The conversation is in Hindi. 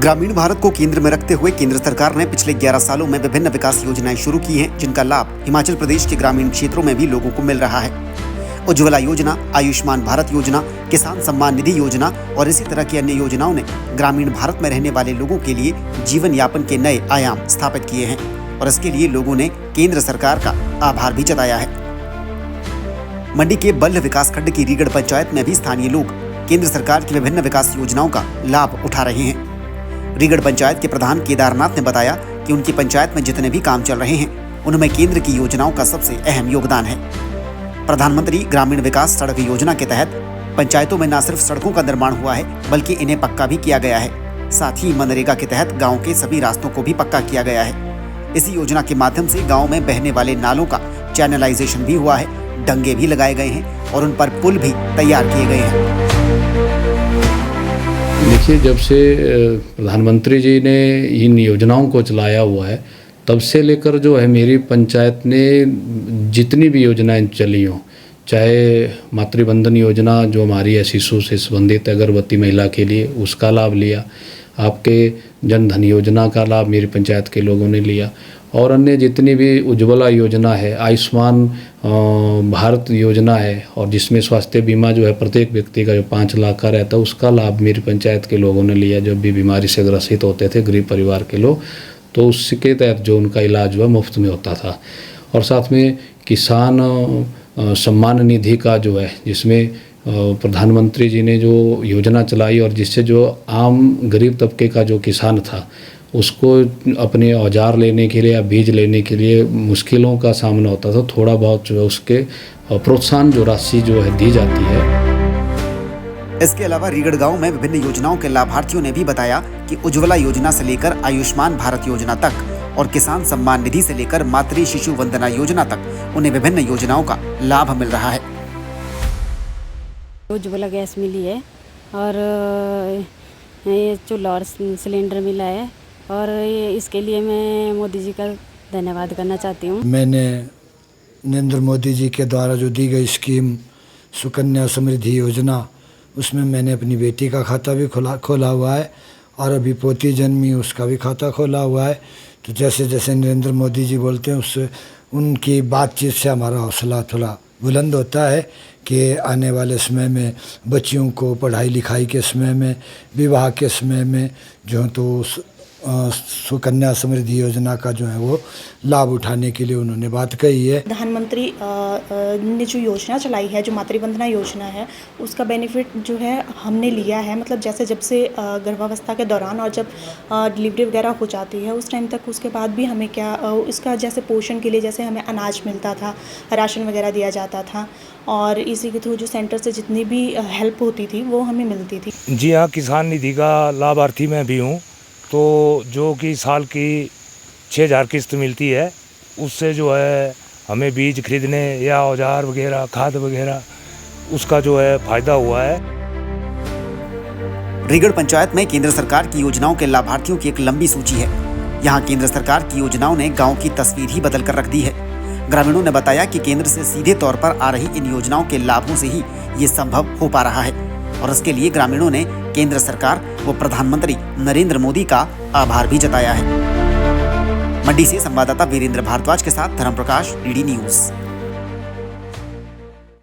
ग्रामीण भारत को केंद्र में रखते हुए केंद्र सरकार ने पिछले 11 सालों में विभिन्न विकास योजनाएं शुरू की हैं, जिनका लाभ हिमाचल प्रदेश के ग्रामीण क्षेत्रों में भी लोगों को मिल रहा है। उज्ज्वला योजना, आयुष्मान भारत योजना, किसान सम्मान निधि योजना और इसी तरह की अन्य योजनाओं ने ग्रामीण भारत में रहने वाले लोगों के लिए जीवन यापन के नए आयाम स्थापित किए हैं और इसके लिए लोगों ने केंद्र सरकार का आभार भी जताया है। मंडी के बल्ह विकासखंड की रीगढ़ पंचायत में भी स्थानीय लोग केंद्र सरकार की विभिन्न विकास योजनाओं का लाभ उठा रहे हैं। रीगढ़ पंचायत के प्रधान केदारनाथ ने बताया कि उनकी पंचायत में जितने भी काम चल रहे हैं उनमें केंद्र की योजनाओं का सबसे अहम योगदान है। प्रधानमंत्री ग्रामीण विकास सड़क योजना के तहत पंचायतों में न सिर्फ सड़कों का निर्माण हुआ है बल्कि इन्हें पक्का भी किया गया है। साथ ही मनरेगा के तहत गाँव के सभी रास्तों को भी पक्का किया गया है। इसी योजना के माध्यम से गाँव में बहने वाले नालों का चैनलाइजेशन भी हुआ है, डंगे भी लगाए गए हैं और उन पर पुल भी तैयार किए गए हैं। देखिए, जब से प्रधानमंत्री जी ने इन योजनाओं को चलाया हुआ है तब से लेकर जो है मेरी पंचायत ने जितनी भी योजनाएं चली हों, चाहे मातृबंधन योजना जो हमारी है शिशु से संबंधित गर्भवती महिला के लिए, उसका लाभ लिया। आपके जन धन योजना का लाभ मेरी पंचायत के लोगों ने लिया और अन्य जितनी भी उज्ज्वला योजना है, आयुष्मान भारत योजना है और जिसमें स्वास्थ्य बीमा जो है प्रत्येक व्यक्ति का जो 5 लाख का रहता है उसका लाभ मेरी पंचायत के लोगों ने लिया। जब भी बीमारी से ग्रसित होते थे गरीब परिवार के लोग, तो उसके तहत जो उनका इलाज हुआ मुफ्त में होता था। और साथ में किसान सम्मान निधि का जो है, जिसमें प्रधानमंत्री जी ने जो योजना चलाई और जिससे जो आम गरीब तबके का जो किसान था उसको अपने औजार लेने के लिए या बीज लेने के लिए मुश्किलों का सामना होता था, थोड़ा बहुत जो है उसके प्रोत्साहन जो राशि जो है दी जाती है। इसके अलावा रीगढ़ गांव में विभिन्न योजनाओं के लाभार्थियों ने भी बताया कि उज्ज्वला योजना से लेकर आयुष्मान भारत योजना तक और किसान सम्मान निधि से लेकर मातृ शिशु वंदना योजना तक उन्हें विभिन्न योजनाओं का लाभ मिल रहा है। उज्ज्वला गैस मिली है और ये चूल्हा और सिलेंडर मिला है और इसके लिए मैं मोदी जी का धन्यवाद करना चाहती हूँ। मैंने नरेंद्र मोदी जी के द्वारा जो दी गई स्कीम सुकन्या समृद्धि योजना, उसमें मैंने अपनी बेटी का खाता भी खोला हुआ है और अभी पोती जन्मी उसका भी खाता खोला हुआ है। तो जैसे जैसे नरेंद्र मोदी जी बोलते हैं उससे उनकी बातचीत से हमारा हौसला थोड़ा बुलंद होता है कि आने वाले समय में बच्चियों को पढ़ाई लिखाई के समय में, विवाह के समय में जो तो सुकन्या समृद्धि योजना का जो है वो लाभ उठाने के लिए उन्होंने बात कही है। प्रधानमंत्री ने जो योजना चलाई है, जो मातृवंदना योजना है, उसका बेनिफिट जो है हमने लिया है। मतलब जैसे जब से गर्भावस्था के दौरान और जब डिलीवरी वगैरह हो जाती है उस टाइम तक, उसके बाद भी हमें क्या इसका जैसे पोषण के लिए जैसे हमें अनाज मिलता था, राशन वगैरह दिया जाता था और इसी के थ्रू जो सेंटर से जितनी भी हेल्प होती थी वो हमें मिलती थी। जी हाँ, किसान निधि का लाभार्थी मैं भी हूँ। तो जो कि साल की 6,000 किस्त मिलती है, उससे जो है हमें बीज खरीदने या औजार वगैरह, खाद वगैरह, उसका जो है फायदा हुआ है। रीगढ़ पंचायत में केंद्र सरकार की योजनाओं के लाभार्थियों की एक लंबी सूची है। यहाँ केंद्र सरकार की योजनाओं ने गाँव की तस्वीर ही बदल कर रख दी है। ग्रामीणों ने बताया कि केंद्र से सीधे तौर पर आ रही इन योजनाओं के लाभों से ही ये संभव हो पा रहा है और इसके लिए ग्रामीणों ने केंद्र सरकार व प्रधानमंत्री नरेंद्र मोदी का आभार भी जताया है। मंडी से संवाददाता वीरेंद्र भारद्वाज के साथ धर्म प्रकाश, डीडी न्यूज।